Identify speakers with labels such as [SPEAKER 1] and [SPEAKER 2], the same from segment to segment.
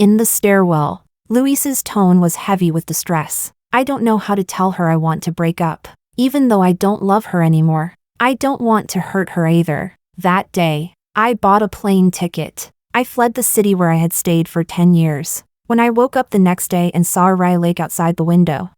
[SPEAKER 1] In the stairwell, Luis's tone was heavy with distress. I don't know how to tell her I want to break up. Even though I don't love her anymore, I don't want to hurt her either. That day, I bought a plane ticket. I fled the city where I had stayed for 10 years. When I woke up the next day and saw Erhai Lake outside the window,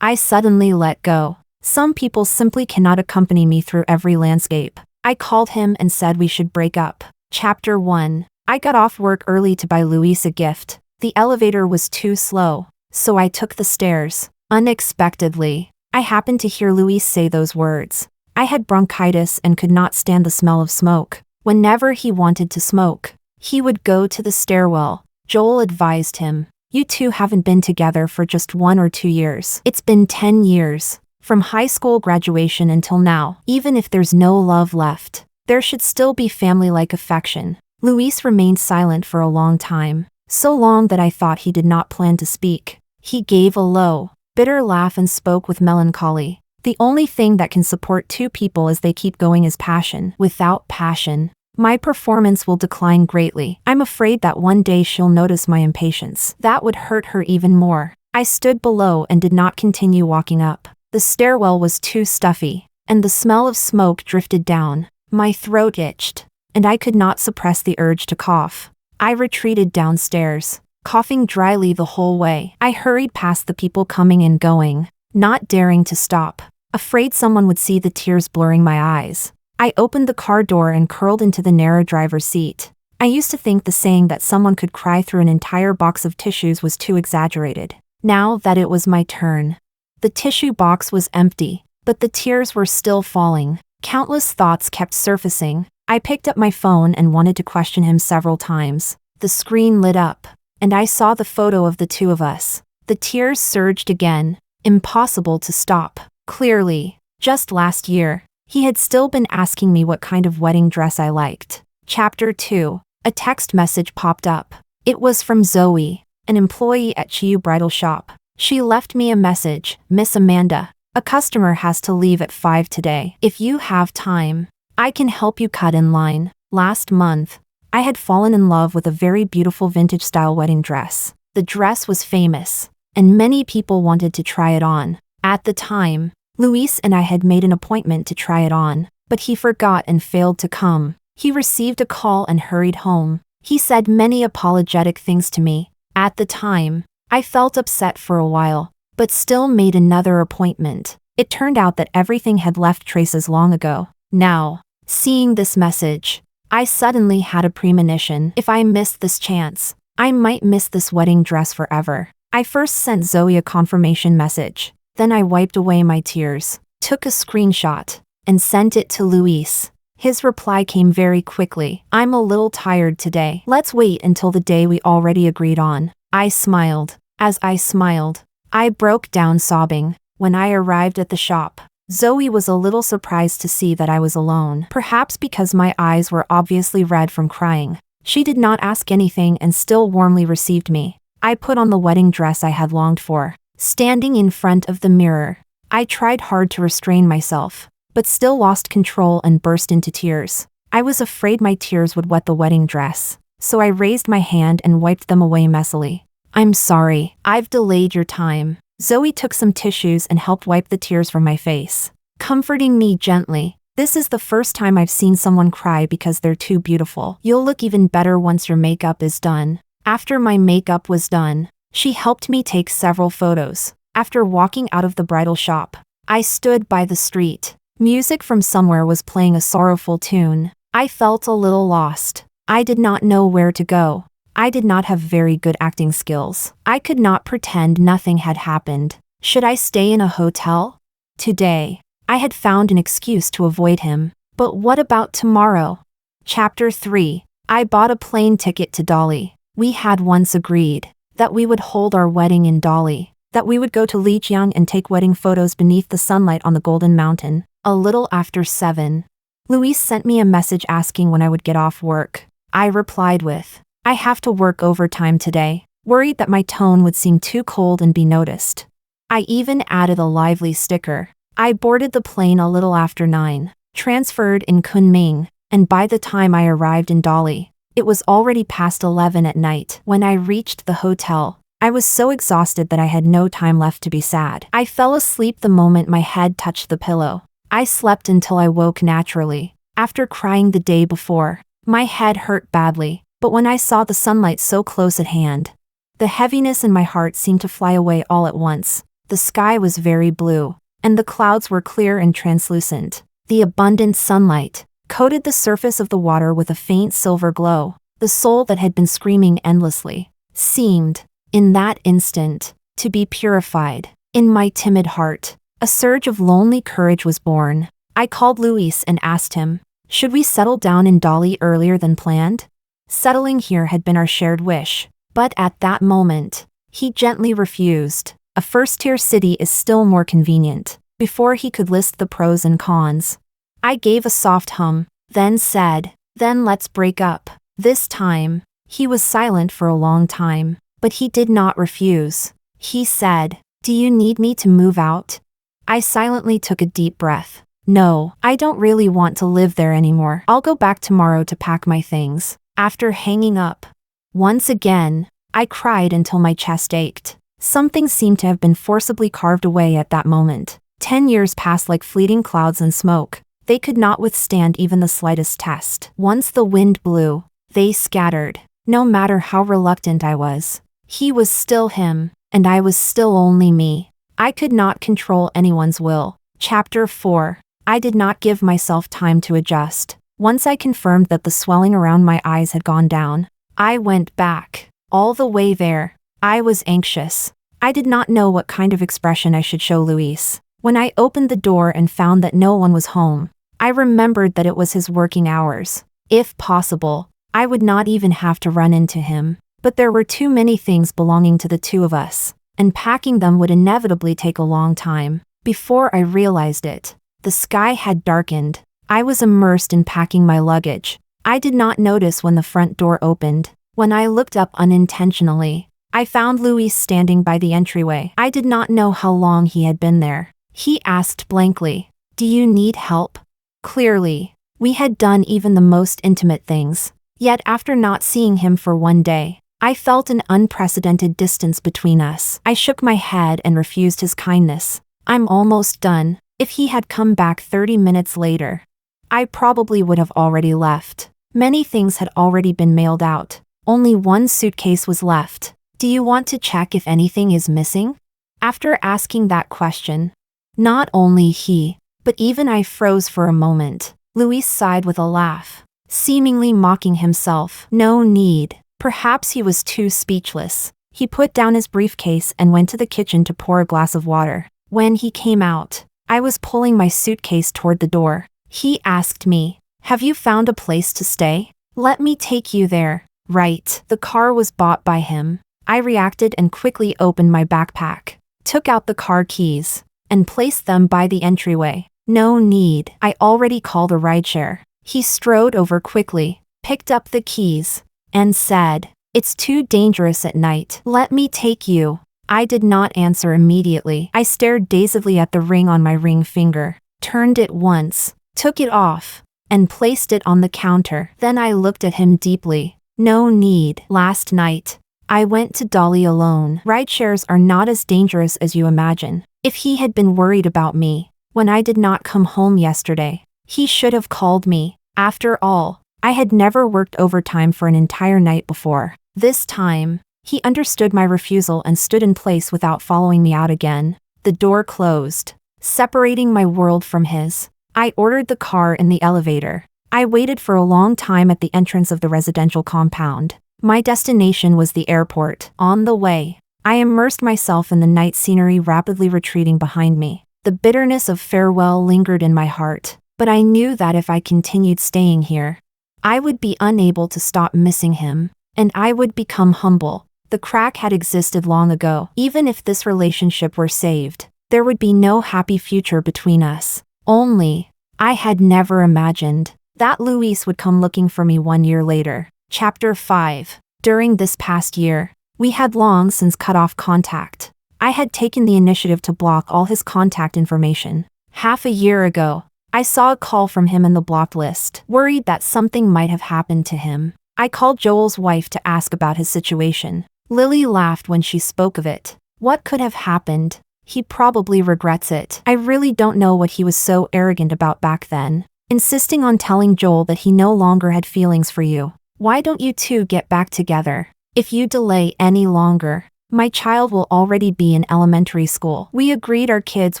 [SPEAKER 1] I suddenly let go. Some people simply cannot accompany me through every landscape. I called him and said we should break up. Chapter 1. I got off work early to buy Luis a gift. The elevator was too slow, so I took the stairs. Unexpectedly, I happened to hear Luis say those words. I had bronchitis and could not stand the smell of smoke. Whenever he wanted to smoke, he would go to the stairwell. Joel advised him, "You two haven't been together for just 1 or 2 years. It's been 10 years. From high school graduation until now. Even if there's no love left, there should still be family-like affection." Luis remained silent for a long time. So long that I thought he did not plan to speak. He gave a low, bitter laugh and spoke with melancholy. "The only thing that can support two people as they keep going is passion. Without passion, my performance will decline greatly. I'm afraid that one day she'll notice my impatience. That would hurt her even more." I stood below and did not continue walking up. The stairwell was too stuffy, and the smell of smoke drifted down. My throat itched, and I could not suppress the urge to cough. I retreated downstairs, coughing dryly the whole way. I hurried past the people coming and going, not daring to stop, afraid someone would see the tears blurring my eyes. I opened the car door and curled into the narrow driver's seat. I used to think the saying that someone could cry through an entire box of tissues was too exaggerated. Now that it was my turn, the tissue box was empty, but the tears were still falling. Countless thoughts kept surfacing. I picked up my phone and wanted to question him several times. The screen lit up, and I saw the photo of the two of us. The tears surged again. Impossible to stop. Clearly, just last year, he had still been asking me what kind of wedding dress I liked. Chapter 2. A text message popped up. It was from Zoe, an employee at Chiyu Bridal Shop. She left me a message. "Miss Amanda, a customer has to leave at 5 today. If you have time, I can help you cut in line." Last month, I had fallen in love with a very beautiful vintage-style wedding dress. The dress was famous, and many people wanted to try it on. At the time, Luis and I had made an appointment to try it on, but he forgot and failed to come. He received a call and hurried home. He said many apologetic things to me. At the time, I felt upset for a while, but still made another appointment. It turned out that everything had left traces long ago. Now, seeing this message, I suddenly had a premonition. If I missed this chance, I might miss this wedding dress forever. I first sent Zoe a confirmation message. Then I wiped away my tears, took a screenshot, and sent it to Luis. His reply came very quickly. "I'm a little tired today. Let's wait until the day we already agreed on." I smiled. As I smiled, I broke down sobbing. When I arrived at the shop, Zoe was a little surprised to see that I was alone. Perhaps because my eyes were obviously red from crying. She did not ask anything and still warmly received me. I put on the wedding dress I had longed for. Standing in front of the mirror, I tried hard to restrain myself, but still lost control and burst into tears. I was afraid my tears would wet the wedding dress, so I raised my hand and wiped them away messily. "I'm sorry, I've delayed your time." Zoe took some tissues and helped wipe the tears from my face, comforting me gently. "This is the first time I've seen someone cry because they're too beautiful. You'll look even better once your makeup is done." After my makeup was done, she helped me take several photos. After walking out of the bridal shop, I stood by the street. Music from somewhere was playing a sorrowful tune. I felt a little lost. I did not know where to go. I did not have very good acting skills. I could not pretend nothing had happened. Should I stay in a hotel? Today, I had found an excuse to avoid him. But what about tomorrow? Chapter 3. I bought a plane ticket to Dali. We had once agreed that we would hold our wedding in Dali, that we would go to Lijiang and take wedding photos beneath the sunlight on the Golden Mountain. A little after 7, Luis sent me a message asking when I would get off work. I replied with, "I have to work overtime today," worried that my tone would seem too cold and be noticed. I even added a lively sticker. I boarded the plane a little after 9, transferred in Kunming, and by the time I arrived in Dali, It was already past 11 at night when I reached the hotel. I was so exhausted that I had no time left to be sad. I fell asleep the moment my head touched the pillow. I slept until I woke naturally. After crying the day before, my head hurt badly, but when I saw the sunlight so close at hand, the heaviness in my heart seemed to fly away all at once. The sky was very blue, and the clouds were clear and translucent. The abundant sunlight coated the surface of the water with a faint silver glow. The soul that had been screaming endlessly seemed, in that instant, to be purified. In my timid heart, a surge of lonely courage was born. I called Luis and asked him, should we settle down in Dali earlier than planned? Settling here had been our shared wish, but at that moment, he gently refused. A first-tier city is still more convenient. Before he could list the pros and cons, I gave a soft hum, then said, then let's break up. This time, he was silent for a long time, but he did not refuse. He said, do you need me to move out? I silently took a deep breath. No, I don't really want to live there anymore. I'll go back tomorrow to pack my things. After hanging up, once again, I cried until my chest ached. Something seemed to have been forcibly carved away at that moment. 10 years passed like fleeting clouds and smoke. They could not withstand even the slightest test. Once the wind blew, they scattered. No matter how reluctant I was, he was still him, and I was still only me. I could not control anyone's will. Chapter 4. I did not give myself time to adjust. Once I confirmed that the swelling around my eyes had gone down, I went back. All the way there, I was anxious. I did not know what kind of expression I should show Luis. When I opened the door and found that no one was home, I remembered that it was his working hours. If possible, I would not even have to run into him. But there were too many things belonging to the two of us, and packing them would inevitably take a long time. Before I realized it, the sky had darkened. I was immersed in packing my luggage. I did not notice when the front door opened. When I looked up unintentionally, I found Luis standing by the entryway. I did not know how long he had been there. He asked blankly, do you need help? Clearly, we had done even the most intimate things. Yet after not seeing him for one day, I felt an unprecedented distance between us. I shook my head and refused his kindness. I'm almost done. If he had come back 30 minutes later, I probably would have already left. Many things had already been mailed out. Only one suitcase was left. Do you want to check if anything is missing? After asking that question, not only he, but even I froze for a moment. Luis sighed with a laugh, seemingly mocking himself. No need. Perhaps he was too speechless. He put down his briefcase and went to the kitchen to pour a glass of water. When he came out, I was pulling my suitcase toward the door. He asked me, have you found a place to stay? Let me take you there. Right. The car was bought by him. I reacted and quickly opened my backpack, took out the car keys, and placed them by the entryway. No need. I already called a rideshare. He strode over quickly, picked up the keys, and said, it's too dangerous at night. Let me take you. I did not answer immediately. I stared dazedly at the ring on my ring finger, turned it once, took it off, and placed it on the counter. Then I looked at him deeply. No need. Last night, I went to Dali alone. Rideshares are not as dangerous as you imagine. If he had been worried about me, when I did not come home yesterday, he should have called me. After all, I had never worked overtime for an entire night before. This time, he understood my refusal and stood in place without following me out again. The door closed, separating my world from his. I ordered the car in the elevator. I waited for a long time at the entrance of the residential compound. My destination was the airport. On the way, I immersed myself in the night scenery rapidly retreating behind me. The bitterness of farewell lingered in my heart, but I knew that if I continued staying here, I would be unable to stop missing him, and I would become humble. The crack had existed long ago. Even if this relationship were saved, there would be no happy future between us. Only, I had never imagined that Luis would come looking for me 1 year later. Chapter 5. During this past year, we had long since cut off contact. I had taken the initiative to block all his contact information. Half a year ago, I saw a call from him in the blocked list, worried that something might have happened to him. I called Joel's wife to ask about his situation. Lily laughed when she spoke of it. What could have happened? He probably regrets it. I really don't know what he was so arrogant about back then, insisting on telling Joel that he no longer had feelings for you. Why don't you two get back together? If you delay any longer, my child will already be in elementary school. We agreed our kids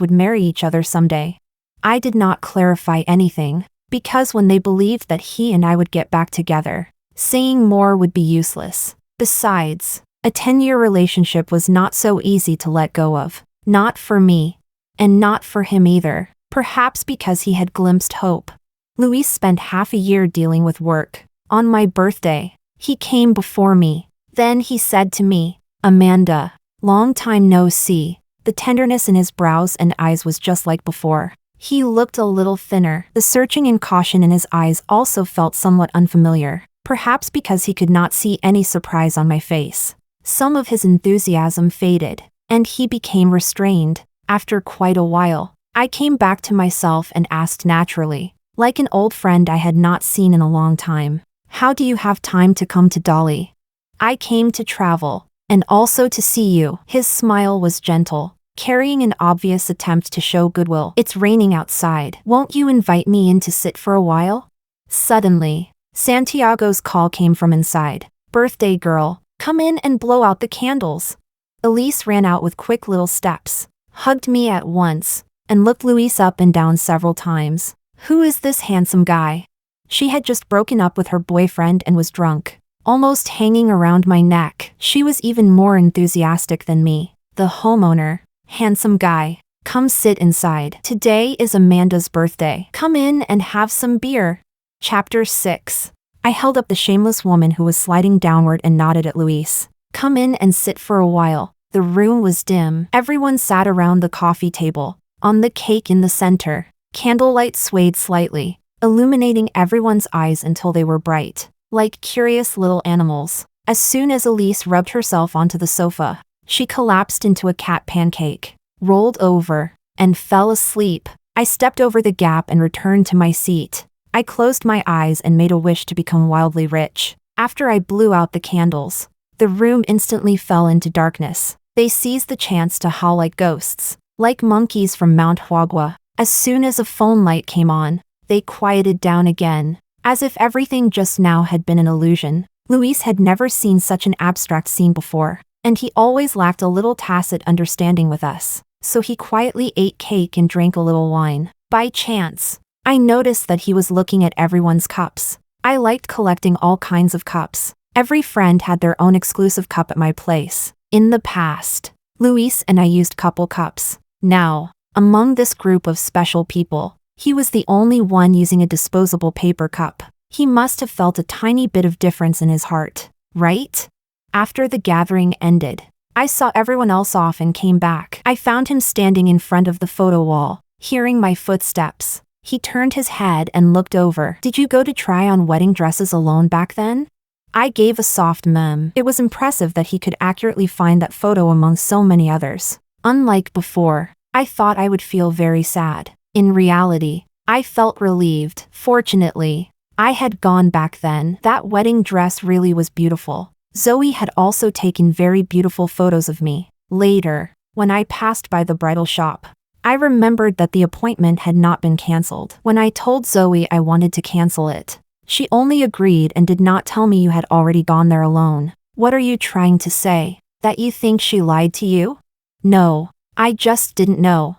[SPEAKER 1] would marry each other someday. I did not clarify anything, because when they believed that he and I would get back together, saying more would be useless. Besides, a 10-year relationship was not so easy to let go of. Not for me. And not for him either. Perhaps because he had glimpsed hope. Luis spent half a year dealing with work. On my birthday, he came before me. Then he said to me, "Amanda, long time no see." The tenderness in his brows and eyes was just like before. He looked a little thinner. The searching and caution in his eyes also felt somewhat unfamiliar. Perhaps because he could not see any surprise on my face. Some of his enthusiasm faded, and he became restrained. After quite a while, I came back to myself and asked naturally, like an old friend I had not seen in a long time, "How do you have time to come to Dolly?" "I came to travel, and also to see you." His smile was gentle, carrying an obvious attempt to show goodwill. "It's raining outside. Won't you invite me in to sit for a while?" Suddenly, Santiago's call came from inside. "Birthday girl, come in and blow out the candles." Elise ran out with quick little steps, hugged me at once, and looked Luis up and down several times. "Who is this handsome guy?" She had just broken up with her boyfriend and was drunk, almost hanging around my neck. She was even more enthusiastic than me. "The homeowner. Handsome guy. Come sit inside. Today is Amanda's birthday. Come in and have some beer." Chapter 6. I held up the shameless woman who was sliding downward and nodded at Luis. "Come in and sit for a while." The room was dim. Everyone sat around the coffee table. On the cake in the center, candlelight swayed slightly, illuminating everyone's eyes until they were bright, like curious little animals. As soon as Elise rubbed herself onto the sofa, she collapsed into a cat pancake, rolled over, and fell asleep. I stepped over the gap and returned to my seat. I closed my eyes and made a wish to become wildly rich. After I blew out the candles, the room instantly fell into darkness. They seized the chance to howl like ghosts, like monkeys from Mount Huagua. As soon as a phone light came on, they quieted down again, as if everything just now had been an illusion. Luis had never seen such an abstract scene before, and he always lacked a little tacit understanding with us, so he quietly ate cake and drank a little wine. By chance, I noticed that he was looking at everyone's cups. I liked collecting all kinds of cups. Every friend had their own exclusive cup at my place. In the past, Luis and I used couple cups. Now, among this group of special people, he was the only one using a disposable paper cup. He must have felt a tiny bit of difference in his heart, right? After the gathering ended, I saw everyone else off and came back. I found him standing in front of the photo wall, hearing my footsteps. He turned his head and looked over. "Did you go to try on wedding dresses alone back then?" I gave a soft mem. It was impressive that he could accurately find that photo among so many others. Unlike before, I thought I would feel very sad. In reality, I felt relieved. Fortunately, I had gone back then. That wedding dress really was beautiful. Zoe had also taken very beautiful photos of me. Later, when I passed by the bridal shop, I remembered that the appointment had not been cancelled. When I told Zoe I wanted to cancel it, she only agreed and did not tell me you had already gone there alone. "What are you trying to say? That you think she lied to you?" "No, I just didn't know."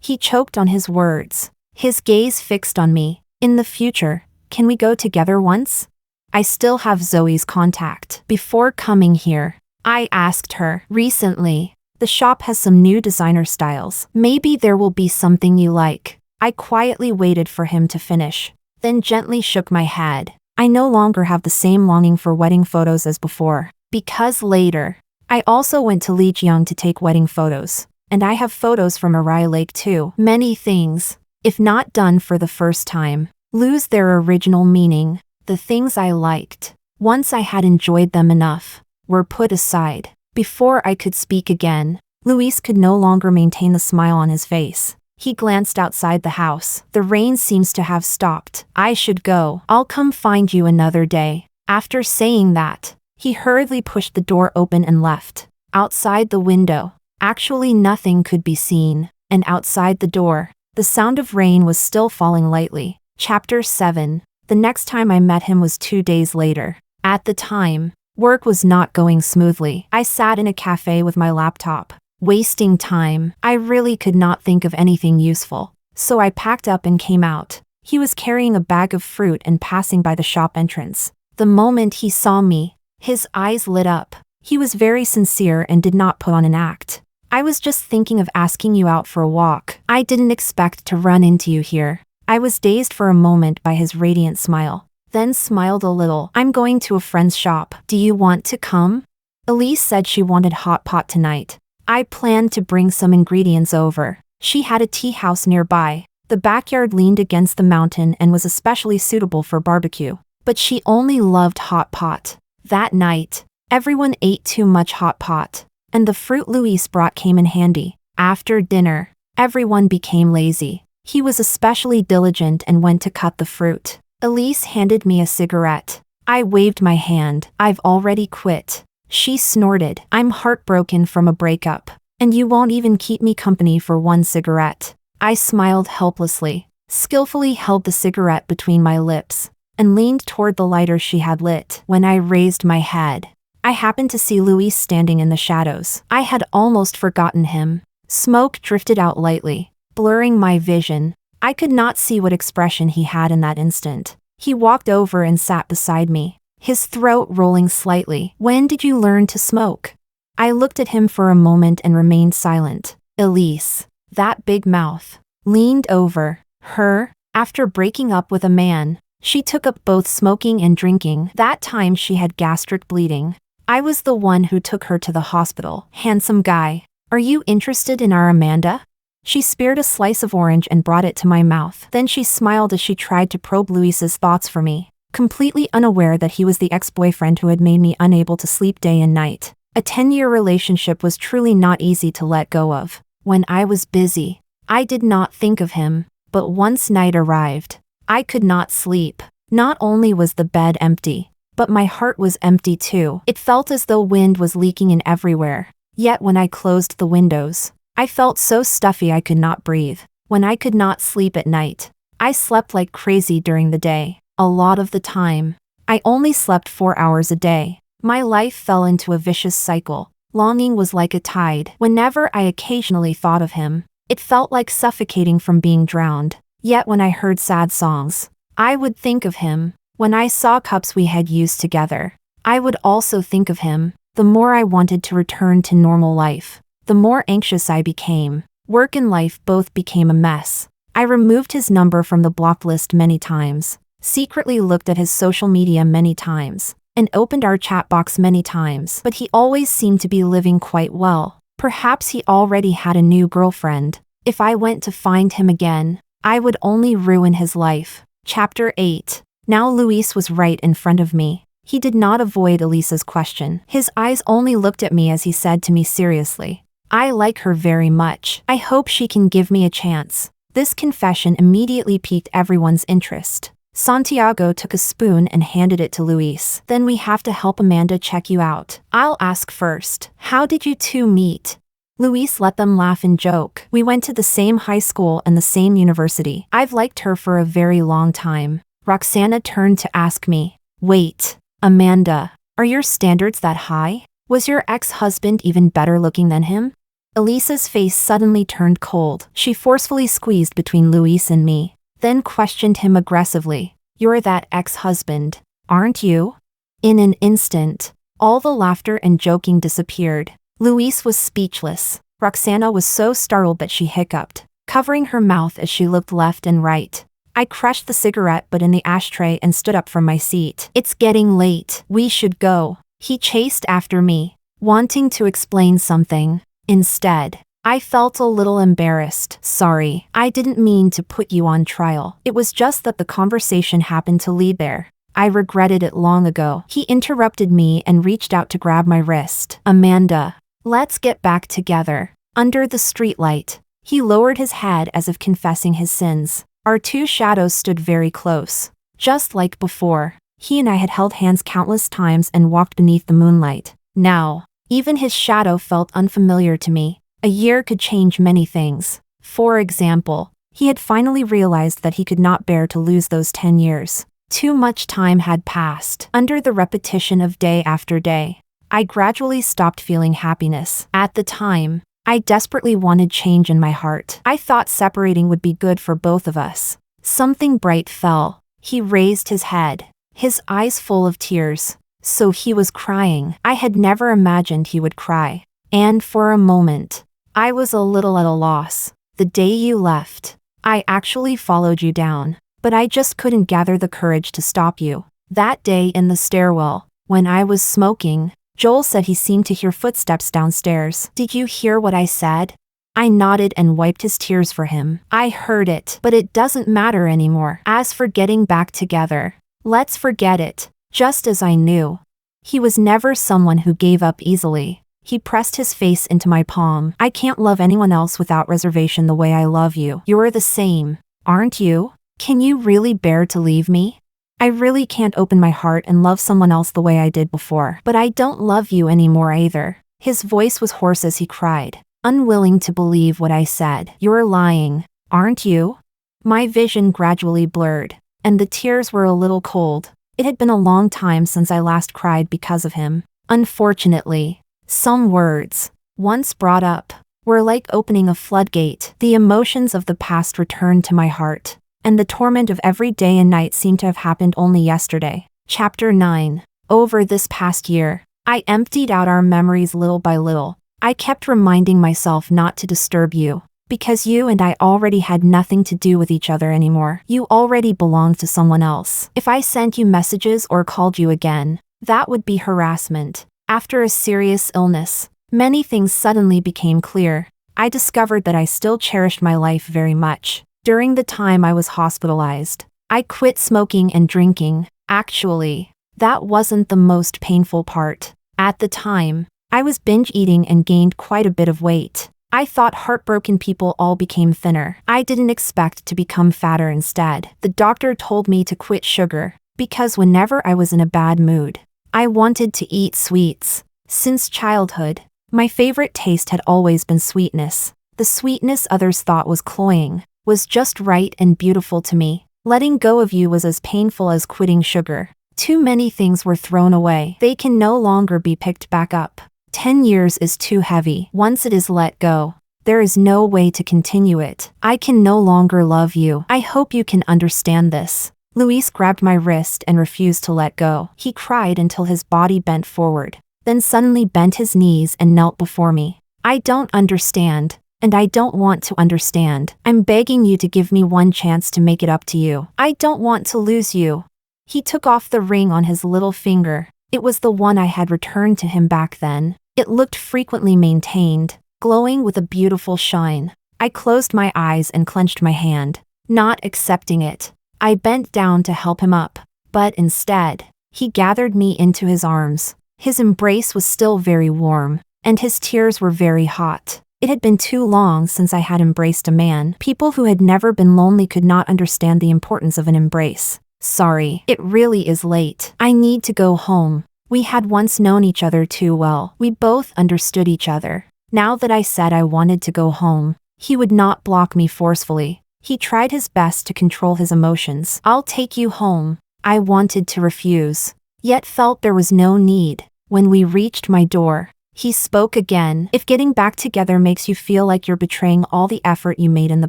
[SPEAKER 1] He choked on his words, his gaze fixed on me. "In the future, can we go together once? I still have Zoe's contact." Before coming here, I asked her. "Recently, the shop has some new designer styles. Maybe there will be something you like." I quietly waited for him to finish, then gently shook my head. I no longer have the same longing for wedding photos as before. Because later, I also went to Lijiang to take wedding photos, and I have photos from Erhai Lake too. Many things, if not done for the first time, lose their original meaning. The things I liked, once I had enjoyed them enough, were put aside. Before I could speak again, Luis could no longer maintain the smile on his face. He glanced outside the house. "The rain seems to have stopped. I should go. I'll come find you another day." After saying that, he hurriedly pushed the door open and left. Outside the window, actually nothing could be seen, and outside the door, the sound of rain was still falling lightly. Chapter 7. The next time I met him was 2 days later. At the time, work was not going smoothly. I sat in a cafe with my laptop, wasting time. I really could not think of anything useful, so I packed up and came out. He was carrying a bag of fruit and passing by the shop entrance. The moment he saw me, his eyes lit up. He was very sincere and did not put on an act. I was just thinking of asking you out for a walk. I didn't expect to run into you here. I was dazed for a moment by his radiant smile, then smiled a little. I'm going to a friend's shop. Do you want to come? Elise said she wanted hot pot tonight. I planned to bring some ingredients over. She had a tea house nearby. The backyard leaned against the mountain and was especially suitable for barbecue. But she only loved hot pot. That night, everyone ate too much hot pot, and the fruit Luis brought came in handy. After dinner, everyone became lazy. He was especially diligent and went to cut the fruit. Elise handed me a cigarette. I waved my hand. I've already quit. She snorted. I'm heartbroken from a breakup, and you won't even keep me company for one cigarette. I smiled helplessly, skillfully held the cigarette between my lips, and leaned toward the lighter she had lit. When I raised my head, I happened to see Luis standing in the shadows. I had almost forgotten him. Smoke drifted out lightly, blurring my vision. I could not see what expression he had in that instant. He walked over and sat beside me, his throat rolling slightly. When did you learn to smoke? I looked at him for a moment and remained silent. Elise, that big mouth, leaned over her. After breaking up with a man, she took up both smoking and drinking. That time she had gastric bleeding. I was the one who took her to the hospital. Handsome guy. Are you interested in our Amanda? She speared a slice of orange and brought it to my mouth. Then she smiled as she tried to probe Luis's thoughts for me, completely unaware that he was the ex-boyfriend who had made me unable to sleep day and night. A 10-year relationship was truly not easy to let go of. When I was busy, I did not think of him, but once night arrived, I could not sleep. Not only was the bed empty, but my heart was empty too. It felt as though wind was leaking in everywhere. Yet when I closed the windows, I felt so stuffy I could not breathe. When I could not sleep at night, I slept like crazy during the day. A lot of the time, I only slept 4 hours a day. My life fell into a vicious cycle. Longing was like a tide. Whenever I occasionally thought of him, it felt like suffocating from being drowned. Yet when I heard sad songs, I would think of him. When I saw cups we had used together, I would also think of him. The more I wanted to return to normal life, the more anxious I became. Work and life both became a mess. I removed his number from the blocked list many times, secretly looked at his social media many times, and opened our chat box many times. But he always seemed to be living quite well. Perhaps he already had a new girlfriend. If I went to find him again, I would only ruin his life. Chapter 8. Now Luis was right in front of me. He did not avoid Elisa's question. His eyes only looked at me as he said to me seriously, I like her very much. I hope she can give me a chance. This confession immediately piqued everyone's interest. Santiago took a spoon and handed it to Luis. Then we have to help Amanda check you out. I'll ask first. How did you two meet? Luis let them laugh and joke. We went to the same high school and the same university. I've liked her for a very long time. Roxana turned to ask me, wait, Amanda, are your standards that high? Was your ex-husband even better looking than him? Elisa's face suddenly turned cold. She forcefully squeezed between Luis and me, then questioned him aggressively. You're that ex-husband, aren't you? In an instant, all the laughter and joking disappeared. Luis was speechless. Roxana was so startled that she hiccuped, covering her mouth as she looked left and right. I crushed the cigarette butt in the ashtray and stood up from my seat. It's getting late. We should go. He chased after me, wanting to explain something. Instead, I felt a little embarrassed. Sorry, I didn't mean to put you on trial. It was just that the conversation happened to lead there. I regretted it long ago. He interrupted me and reached out to grab my wrist. Amanda, let's get back together. Under the streetlight, he lowered his head as if confessing his sins. Our two shadows stood very close, just like before. He and I had held hands countless times and walked beneath the moonlight. Now, even his shadow felt unfamiliar to me. A year could change many things. For example, he had finally realized that he could not bear to lose those 10 years. Too much time had passed. Under the repetition of day after day, I gradually stopped feeling happiness. At the time, I desperately wanted change in my heart. I thought separating would be good for both of us. Something bright fell. He raised his head, his eyes full of tears. So he was crying. I had never imagined he would cry. And for a moment, I was a little at a loss. The day you left, I actually followed you down, but I just couldn't gather the courage to stop you. That day in the stairwell, when I was smoking, Joel said he seemed to hear footsteps downstairs. Did you hear what I said? I nodded and wiped his tears for him. I heard it, but it doesn't matter anymore. As for getting back together, let's forget it. Just as I knew. He was never someone who gave up easily. He pressed his face into my palm. I can't love anyone else without reservation the way I love you. You're the same, aren't you? Can you really bear to leave me? I really can't open my heart and love someone else the way I did before. But I don't love you anymore either. His voice was hoarse as he cried, unwilling to believe what I said. You're lying, aren't you? My vision gradually blurred, and the tears were a little cold. It had been a long time since I last cried because of him. Unfortunately, some words, once brought up, were like opening a floodgate. The emotions of the past returned to my heart, and the torment of every day and night seemed to have happened only yesterday. Chapter 9. Over this past year, I emptied out our memories little by little. I kept reminding myself not to disturb you, because you and I already had nothing to do with each other anymore. You already belonged to someone else. If I sent you messages or called you again, that would be harassment. After a serious illness, many things suddenly became clear. I discovered that I still cherished my life very much. During the time I was hospitalized, I quit smoking and drinking. Actually, that wasn't the most painful part. At the time, I was binge eating and gained quite a bit of weight. I thought heartbroken people all became thinner. I didn't expect to become fatter instead. The doctor told me to quit sugar, because whenever I was in a bad mood, I wanted to eat sweets. Since childhood, my favorite taste had always been sweetness. The sweetness others thought was cloying, was just right and beautiful to me. Letting go of you was as painful as quitting sugar. Too many things were thrown away. They can no longer be picked back up. 10 years is too heavy. Once it is let go, there is no way to continue it. I can no longer love you. I hope you can understand this. Luis grabbed my wrist and refused to let go. He cried until his body bent forward, then suddenly bent his knees and knelt before me. I don't understand, and I don't want to understand. I'm begging you to give me one chance to make it up to you. I don't want to lose you. He took off the ring on his little finger. It was the one I had returned to him back then. It looked frequently maintained, glowing with a beautiful shine. I closed my eyes and clenched my hand, not accepting it. I bent down to help him up, but instead, he gathered me into his arms. His embrace was still very warm, and his tears were very hot. It had been too long since I had embraced a man. People who had never been lonely could not understand the importance of an embrace. Sorry, it really is late. I need to go home. We had once known each other too well. We both understood each other. Now that I said I wanted to go home, he would not block me forcefully. He tried his best to control his emotions. I'll take you home. I wanted to refuse, yet felt there was no need. When we reached my door, he spoke again. If getting back together makes you feel like you're betraying all the effort you made in the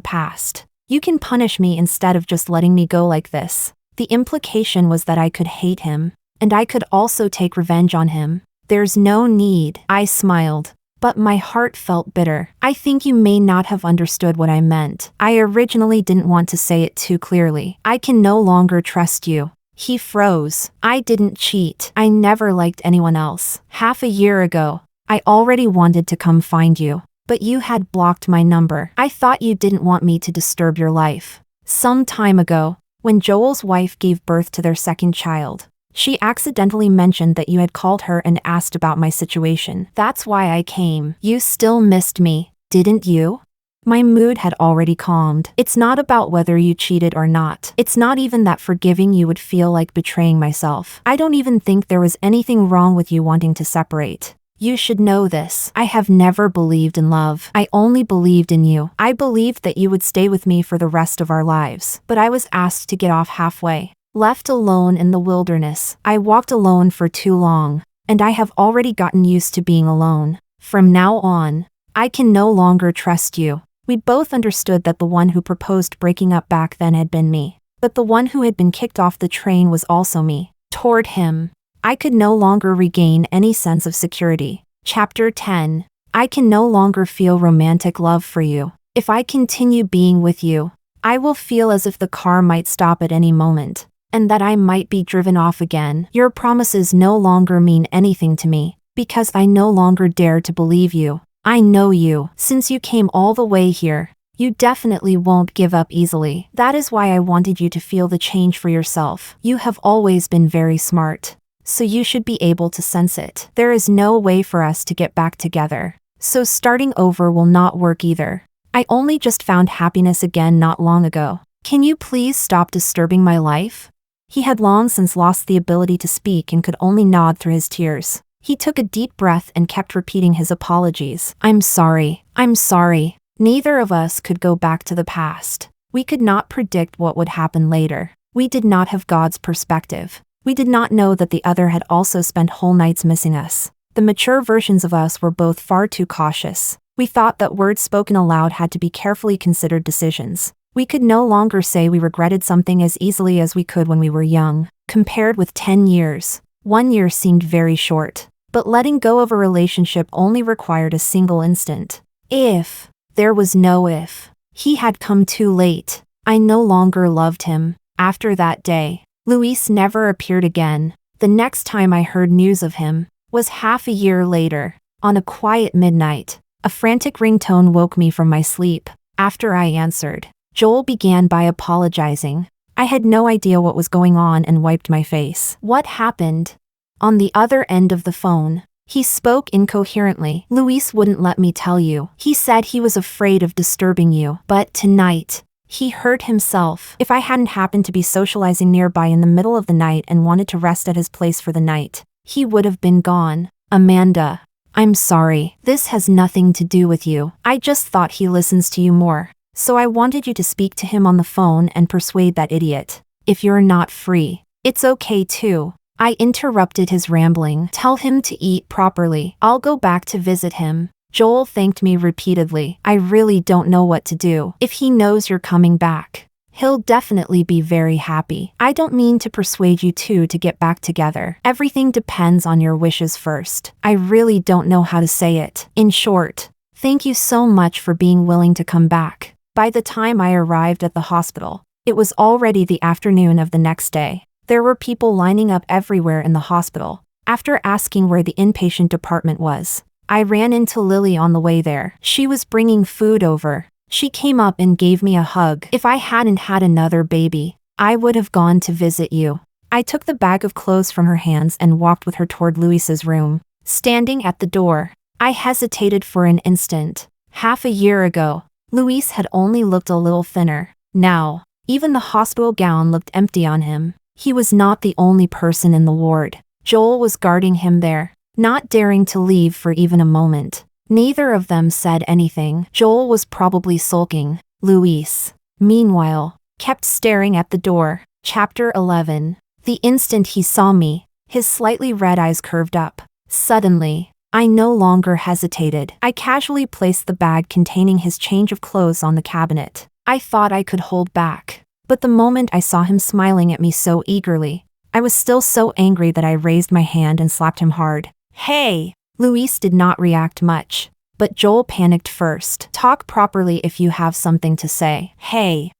[SPEAKER 1] past, you can punish me instead of just letting me go like this. The implication was that I could hate him, and I could also take revenge on him. There's no need. I smiled, but my heart felt bitter. I think you may not have understood what I meant. I originally didn't want to say it too clearly. I can no longer trust you. He froze. I didn't cheat. I never liked anyone else. Half a year ago, I already wanted to come find you, but you had blocked my number. I thought you didn't want me to disturb your life. Some time ago, when Joel's wife gave birth to their second child, she accidentally mentioned that you had called her and asked about my situation. That's why I came. You still missed me, didn't you? My mood had already calmed. It's not about whether you cheated or not. It's not even that forgiving you would feel like betraying myself. I don't even think there was anything wrong with you wanting to separate. You should know this. I have never believed in love. I only believed in you. I believed that you would stay with me for the rest of our lives. But I was asked to get off halfway. Left alone in the wilderness. I walked alone for too long. And I have already gotten used to being alone. From now on, I can no longer trust you. We both understood that the one who proposed breaking up back then had been me. But the one who had been kicked off the train was also me. Toward him, I could no longer regain any sense of security. Chapter 10. I can no longer feel romantic love for you. If I continue being with you, I will feel as if the car might stop at any moment, and that I might be driven off again. Your promises no longer mean anything to me, because I no longer dare to believe you. I know you. Since you came all the way here, you definitely won't give up easily. That is why I wanted you to feel the change for yourself. You have always been very smart, so you should be able to sense it. There is no way for us to get back together, so starting over will not work either. I only just found happiness again not long ago. Can you please stop disturbing my life? He had long since lost the ability to speak and could only nod through his tears. He took a deep breath and kept repeating his apologies. I'm sorry. I'm sorry. Neither of us could go back to the past. We could not predict what would happen later. We did not have God's perspective. We did not know that the other had also spent whole nights missing us. The mature versions of us were both far too cautious. We thought that words spoken aloud had to be carefully considered decisions. We could no longer say we regretted something as easily as we could when we were young. Compared with 10 years, 1 year seemed very short. But letting go of a relationship only required a single instant. If there was no if. He had come too late. I no longer loved him. After that day, Luis never appeared again. The next time I heard news of him was half a year later. On a quiet midnight, a frantic ringtone woke me from my sleep. After I answered, Joel began by apologizing. I had no idea what was going on and wiped my face. What happened? On the other end of the phone, he spoke incoherently. Luis wouldn't let me tell you. He said he was afraid of disturbing you. But tonight, he hurt himself. If I hadn't happened to be socializing nearby in the middle of the night and wanted to rest at his place for the night, he would have been gone. Amanda, I'm sorry. This has nothing to do with you. I just thought he listens to you more. So I wanted you to speak to him on the phone and persuade that idiot. If you're not free, it's okay too. I interrupted his rambling. Tell him to eat properly. I'll go back to visit him. Joel thanked me repeatedly. I really don't know what to do. If he knows you're coming back, he'll definitely be very happy. I don't mean to persuade you two to get back together. Everything depends on your wishes first. I really don't know how to say it. In short, thank you so much for being willing to come back. By the time I arrived at the hospital, it was already the afternoon of the next day. There were people lining up everywhere in the hospital. After asking where the inpatient department was, I ran into Lily on the way there. She was bringing food over. She came up and gave me a hug. If I hadn't had another baby, I would have gone to visit you. I took the bag of clothes from her hands and walked with her toward Luis's room. Standing at the door, I hesitated for an instant. Half a year ago, Luis had only looked a little thinner. Now, even the hospital gown looked empty on him. He was not the only person in the ward. Joel was guarding him there, not daring to leave for even a moment. Neither of them said anything. Joel was probably sulking. Luis, meanwhile, kept staring at the door. Chapter 11. The instant he saw me, his slightly red eyes curved up. Suddenly, I no longer hesitated. I casually placed the bag containing his change of clothes on the cabinet. I thought I could hold back. But the moment I saw him smiling at me so eagerly, I was still so angry that I raised my hand and slapped him hard. Hey! Luis did not react much, but Joel panicked first. Talk properly if you have something to say. Hey,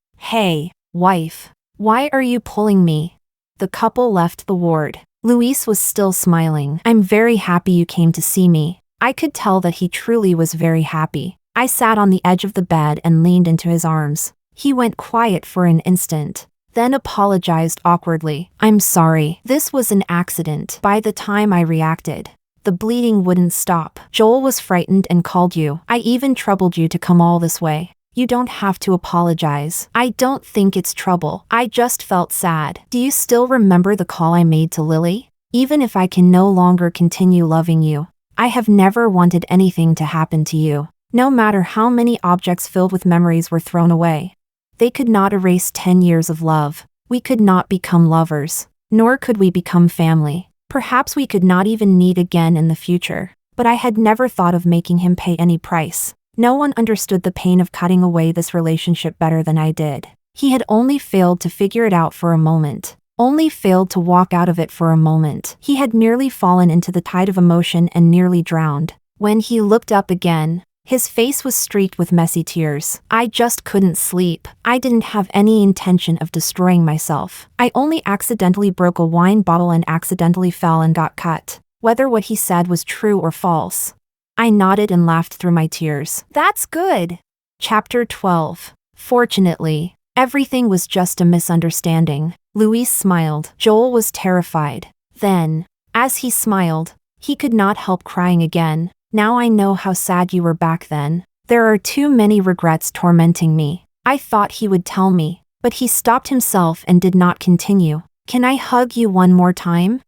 [SPEAKER 1] wife. Why are you pulling me? The couple left the ward. Luis was still smiling. I'm very happy you came to see me. I could tell that he truly was very happy. I sat on the edge of the bed and leaned into his arms. He went quiet for an instant, then apologized awkwardly. I'm sorry. This was an accident. By the time I reacted, The bleeding wouldn't stop. Joel was frightened and called you. I even troubled you to come all this way. You don't have to apologize. I don't think it's trouble. I just felt sad. Do you still remember the call I made to Lily? Even if I can no longer continue loving you, I have never wanted anything to happen to you. No matter how many objects filled with memories were thrown away, they could not erase 10 years of love. We could not become lovers, nor could we become family. Perhaps we could not even meet again in the future. But I had never thought of making him pay any price. No one understood the pain of cutting away this relationship better than I did. He had only failed to figure it out for a moment. Only failed to walk out of it for a moment. He had merely fallen into the tide of emotion and nearly drowned. When he looked up again, his face was streaked with messy tears. I just couldn't sleep. I didn't have any intention of destroying myself. I only accidentally broke a wine bottle and accidentally fell and got cut. Whether what he said was true or false, I nodded and laughed through my tears. That's good. Chapter 12. Fortunately, everything was just a misunderstanding. Louise smiled. Joel was terrified. Then, as he smiled, he could not help crying again. Now I know how sad you were back then. There are too many regrets tormenting me. I thought he would tell me, but he stopped himself and did not continue. Can I hug you one more time?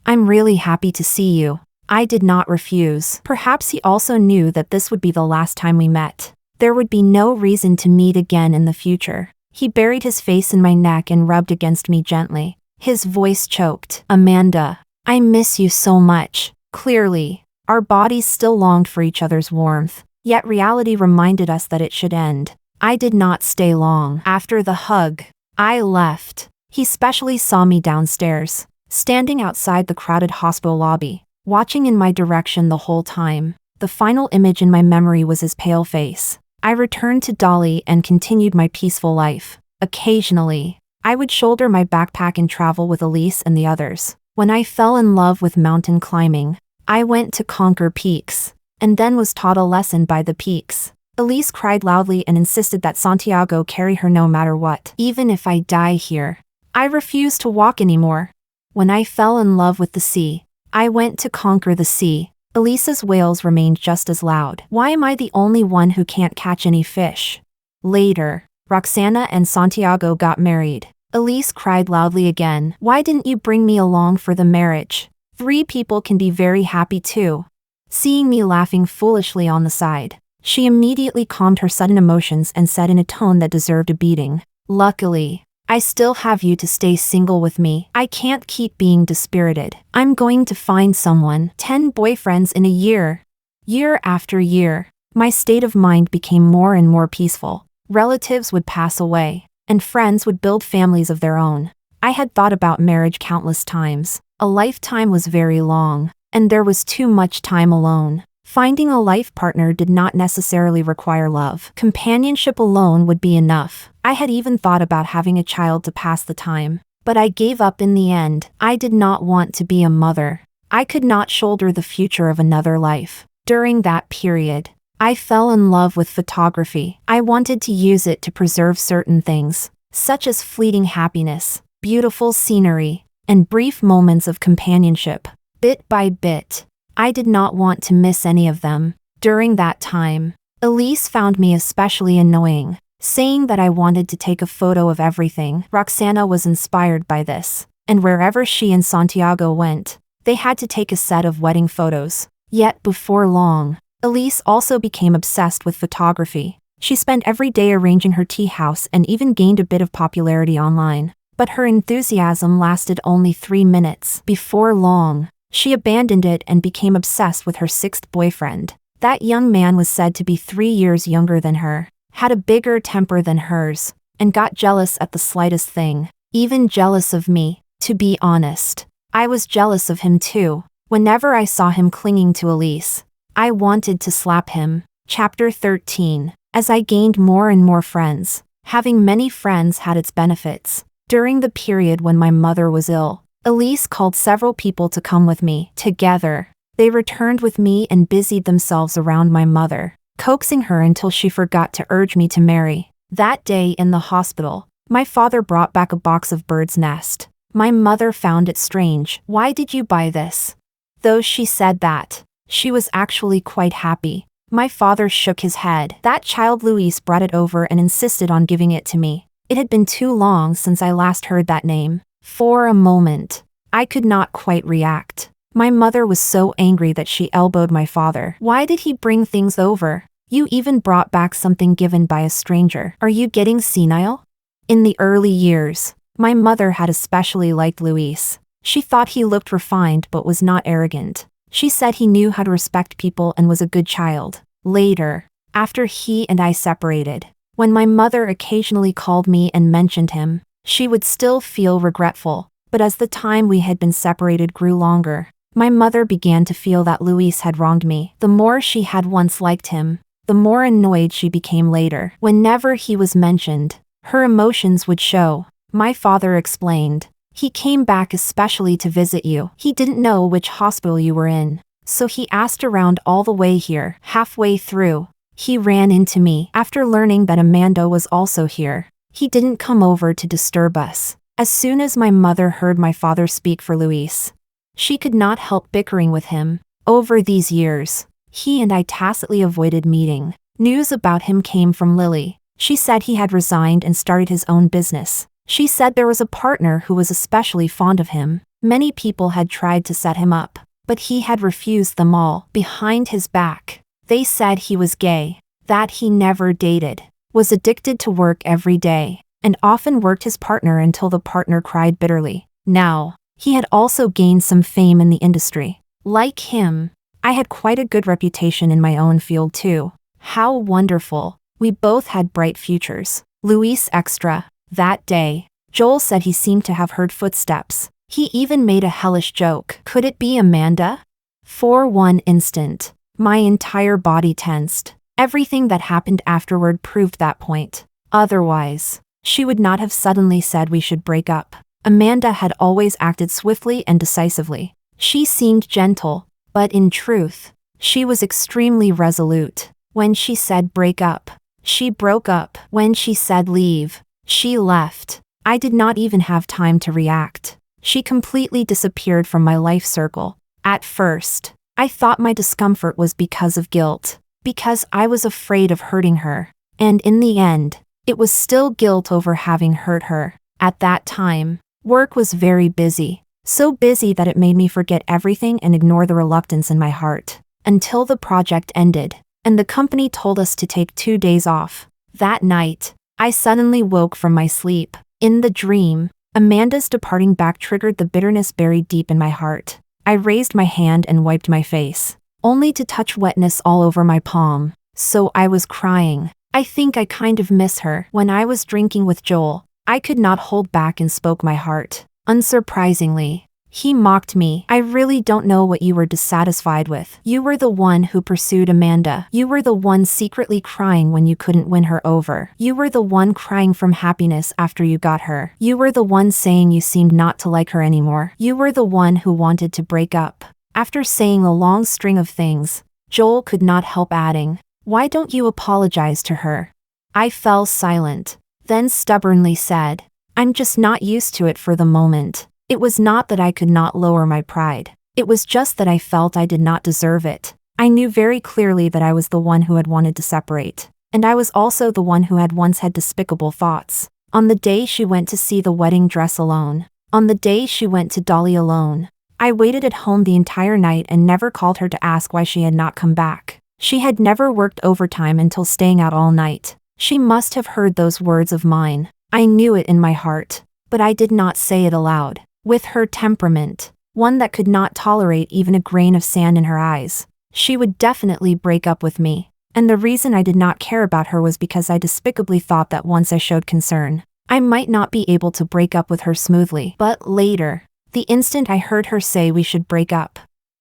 [SPEAKER 1] I'm really happy to see you. I did not refuse. Perhaps he also knew that this would be the last time we met. There would be no reason to meet again in the future. He buried his face in my neck and rubbed against me gently. His voice choked. Amanda, I miss you so much. Clearly, our bodies still longed for each other's warmth, yet reality reminded us that it should end. I did not stay long. After the hug, I left. He specially saw me downstairs, standing outside the crowded hospital lobby, watching in my direction the whole time. The final image in my memory was his pale face. I returned to Dolly and continued my peaceful life. Occasionally, I would shoulder my backpack and travel with Elise and the others. When I fell in love with mountain climbing, I went to conquer peaks, and then was taught a lesson by the peaks. Elise cried loudly and insisted that Santiago carry her no matter what. Even if I die here, I refuse to walk anymore. When I fell in love with the sea, I went to conquer the sea. Elise's wails remained just as loud. Why am I the only one who can't catch any fish? Later, Roxana and Santiago got married. Elise cried loudly again. Why didn't you bring me along for the marriage? 3 people can be very happy too. Seeing me laughing foolishly on the side, she immediately calmed her sudden emotions and said in a tone that deserved a beating, Luckily, I still have you to stay single with me. I can't keep being dispirited. I'm going to find someone. 10 boyfriends in a year. Year after year, my state of mind became more and more peaceful. Relatives would pass away, and friends would build families of their own. I had thought about marriage countless times. A lifetime was very long, and there was too much time alone. Finding a life partner did not necessarily require love. Companionship alone would be enough. I had even thought about having a child to pass the time, but I gave up in the end. I did not want to be a mother. I could not shoulder the future of another life. During that period, I fell in love with photography. I wanted to use it to preserve certain things, such as fleeting happiness, beautiful scenery, and brief moments of companionship. Bit by bit, I did not want to miss any of them. During that time, Elise found me especially annoying, saying that I wanted to take a photo of everything. Roxana was inspired by this, and wherever she and Santiago went, they had to take a set of wedding photos. Yet before long, Elise also became obsessed with photography. She spent every day arranging her tea house and even gained a bit of popularity online. But her enthusiasm lasted only 3 minutes. Before long, she abandoned it and became obsessed with her 6th boyfriend. That young man was said to be 3 years younger than her, had a bigger temper than hers, and got jealous at the slightest thing. Even jealous of me. To be honest, I was jealous of him too. Whenever I saw him clinging to Elise, I wanted to slap him. Chapter 13. As I gained more and more friends, having many friends had its benefits. During the period when my mother was ill, Elise called several people to come with me. Together, they returned with me and busied themselves around my mother, coaxing her until she forgot to urge me to marry. That day in the hospital, my father brought back a box of bird's nest. My mother found it strange. Why did you buy this? Though she said that she was actually quite happy. My father shook his head. That child Luis brought it over and insisted on giving it to me. It had been too long since I last heard that name. For a moment, I could not quite react. My mother was so angry that she elbowed my father. Why did he bring things over? You even brought back something given by a stranger. Are you getting senile? In the early years, my mother had especially liked Luis. She thought he looked refined but was not arrogant. She said he knew how to respect people and was a good child. Later, after he and I separated, when my mother occasionally called me and mentioned him, she would still feel regretful. But as the time we had been separated grew longer, my mother began to feel that Luis had wronged me. The more she had once liked him, the more annoyed she became later. Whenever he was mentioned, her emotions would show. My father explained. He came back especially to visit you. He didn't know which hospital you were in, so he asked around all the way here. Halfway through, he ran into me. After learning that Amanda was also here, he didn't come over to disturb us. As soon as my mother heard my father speak for Luis, she could not help bickering with him. Over these years, he and I tacitly avoided meeting. News about him came from Lily. She said he had resigned and started his own business. She said there was a partner who was especially fond of him. Many people had tried to set him up, but he had refused them all. Behind his back, they said he was gay, that he never dated, was addicted to work every day, and often worked his partner until the partner cried bitterly. Now, he had also gained some fame in the industry. Like him, I had quite a good reputation in my own field too. How wonderful. We both had bright futures. Luis extra. That day, Joel said he seemed to have heard footsteps. He even made a hellish joke. Could it be Amanda? For one instant, my entire body tensed. Everything that happened afterward proved that point. Otherwise, she would not have suddenly said we should break up. Amanda had always acted swiftly and decisively. She seemed gentle, but in truth, she was extremely resolute. When she said break up, she broke up. When she said leave, she left. I did not even have time to react. She completely disappeared from my life circle. At first, I thought my discomfort was because of guilt, because I was afraid of hurting her. And in the end, it was still guilt over having hurt her. At that time, work was very busy, so busy that it made me forget everything and ignore the reluctance in my heart. Until the project ended, and the company told us to take 2 days off. That night, I suddenly woke from my sleep. In the dream, Amanda's departing back triggered the bitterness buried deep in my heart. I raised my hand and wiped my face, only to touch wetness all over my palm. So I was crying. I think I kind of miss her. When I was drinking with Joel, I could not hold back and spoke my heart. Unsurprisingly, he mocked me. I really don't know what you were dissatisfied with. You were the one who pursued Amanda. You were the one secretly crying when you couldn't win her over. You were the one crying from happiness after you got her. You were the one saying you seemed not to like her anymore. You were the one who wanted to break up. After saying a long string of things, Joel could not help adding, "Why don't you apologize to her?" I fell silent, then stubbornly said, "I'm just not used to it for the moment." It was not that I could not lower my pride. It was just that I felt I did not deserve it. I knew very clearly that I was the one who had wanted to separate, and I was also the one who had once had despicable thoughts. On the day she went to see the wedding dress alone, on the day she went to Dolly alone, I waited at home the entire night and never called her to ask why she had not come back. She had never worked overtime until staying out all night. She must have heard those words of mine. I knew it in my heart, but I did not say it aloud. With her temperament, one that could not tolerate even a grain of sand in her eyes, she would definitely break up with me. And the reason I did not care about her was because I despicably thought that once I showed concern, I might not be able to break up with her smoothly. But later, the instant I heard her say we should break up,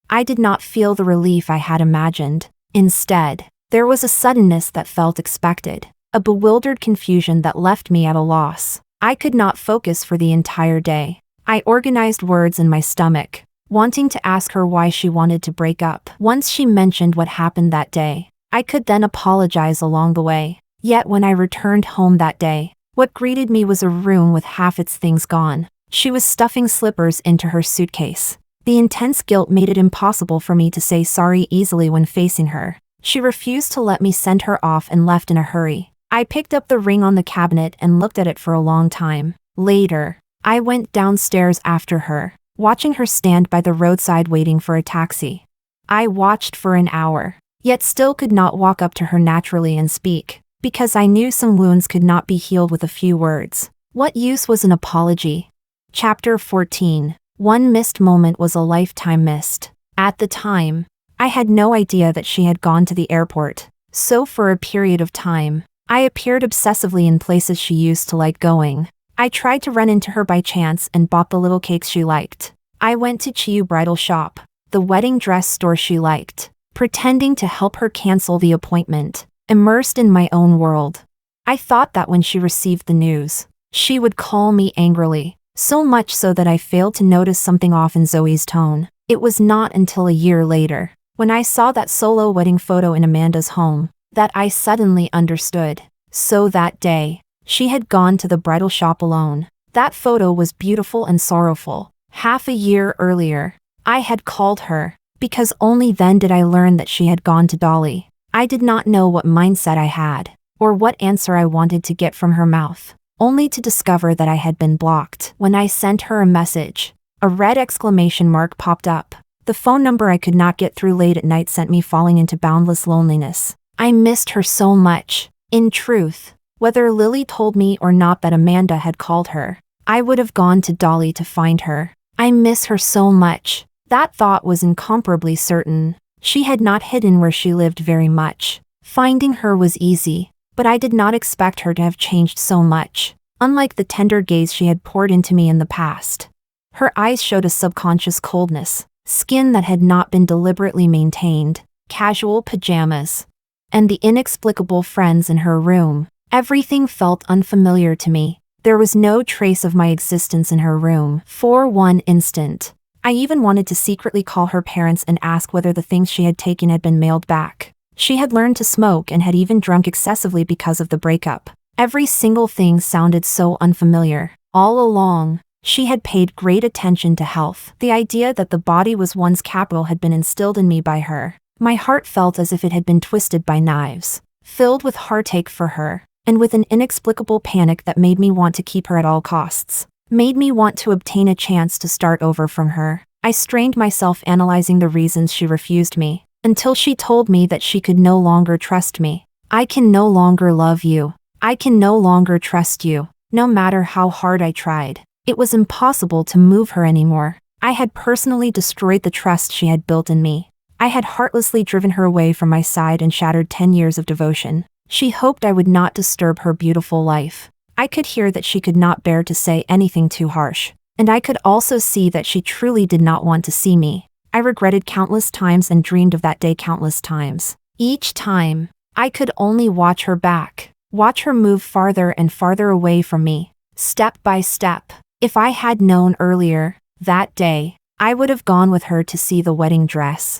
[SPEAKER 1] I did not feel the relief I had imagined. Instead, there was a suddenness that felt expected, a bewildered confusion that left me at a loss. I could not focus for the entire day. I organized words in my stomach, wanting to ask her why she wanted to break up. Once she mentioned what happened that day, I could then apologize along the way. Yet when I returned home that day, what greeted me was a room with half its things gone. She was stuffing slippers into her suitcase. The intense guilt made it impossible for me to say sorry easily when facing her. She refused to let me send her off and left in a hurry. I picked up the ring on the cabinet and looked at it for a long time. Later, I went downstairs after her, watching her stand by the roadside waiting for a taxi. I watched for an hour, yet still could not walk up to her naturally and speak, because I knew some wounds could not be healed with a few words. What use was an apology? Chapter 14. One missed moment was a lifetime missed. At the time, I had no idea that she had gone to the airport, so for a period of time, I appeared obsessively in places she used to like going. I tried to run into her by chance and bought the little cakes she liked. I went to Chiyu Bridal Shop, the wedding dress store she liked, pretending to help her cancel the appointment, immersed in my own world. I thought that when she received the news, she would call me angrily, so much so that I failed to notice something off in Zoe's tone. It was not until a year later, when I saw that solo wedding photo in Amanda's home, that I suddenly understood. So that day, she had gone to the bridal shop alone. That photo was beautiful and sorrowful. Half a year earlier, I had called her, because only then did I learn that she had gone to Dolly. I did not know what mindset I had, or what answer I wanted to get from her mouth, only to discover that I had been blocked. When I sent her a message, a red exclamation mark popped up. The phone number I could not get through late at night sent me falling into boundless loneliness. I missed her so much. In truth, whether Lily told me or not that Amanda had called her, I would have gone to Dolly to find her. I miss her so much. That thought was incomparably certain. She had not hidden where she lived very much. Finding her was easy, but I did not expect her to have changed so much, unlike the tender gaze she had poured into me in the past. Her eyes showed a subconscious coldness, skin that had not been deliberately maintained, casual pajamas, and the inexplicable friends in her room. Everything felt unfamiliar to me. There was no trace of my existence in her room. For one instant, I even wanted to secretly call her parents and ask whether the things she had taken had been mailed back. She had learned to smoke and had even drunk excessively because of the breakup. Every single thing sounded so unfamiliar. All along, she had paid great attention to health. The idea that the body was one's capital had been instilled in me by her. My heart felt as if it had been twisted by knives, filled with heartache for her, and with an inexplicable panic that made me want to keep her at all costs, made me want to obtain a chance to start over from her. I strained myself analyzing the reasons she refused me, until she told me that she could no longer trust me. I can no longer love you. I can no longer trust you. No matter how hard I tried, it was impossible to move her anymore. I had personally destroyed the trust she had built in me. I had heartlessly driven her away from my side and shattered 10 years of devotion. She hoped I would not disturb her beautiful life. I could hear that she could not bear to say anything too harsh, and I could also see that she truly did not want to see me. I regretted countless times and dreamed of that day countless times. Each time, I could only watch her back, watch her move farther and farther away from me, step by step. If I had known earlier, that day, I would have gone with her to see the wedding dress.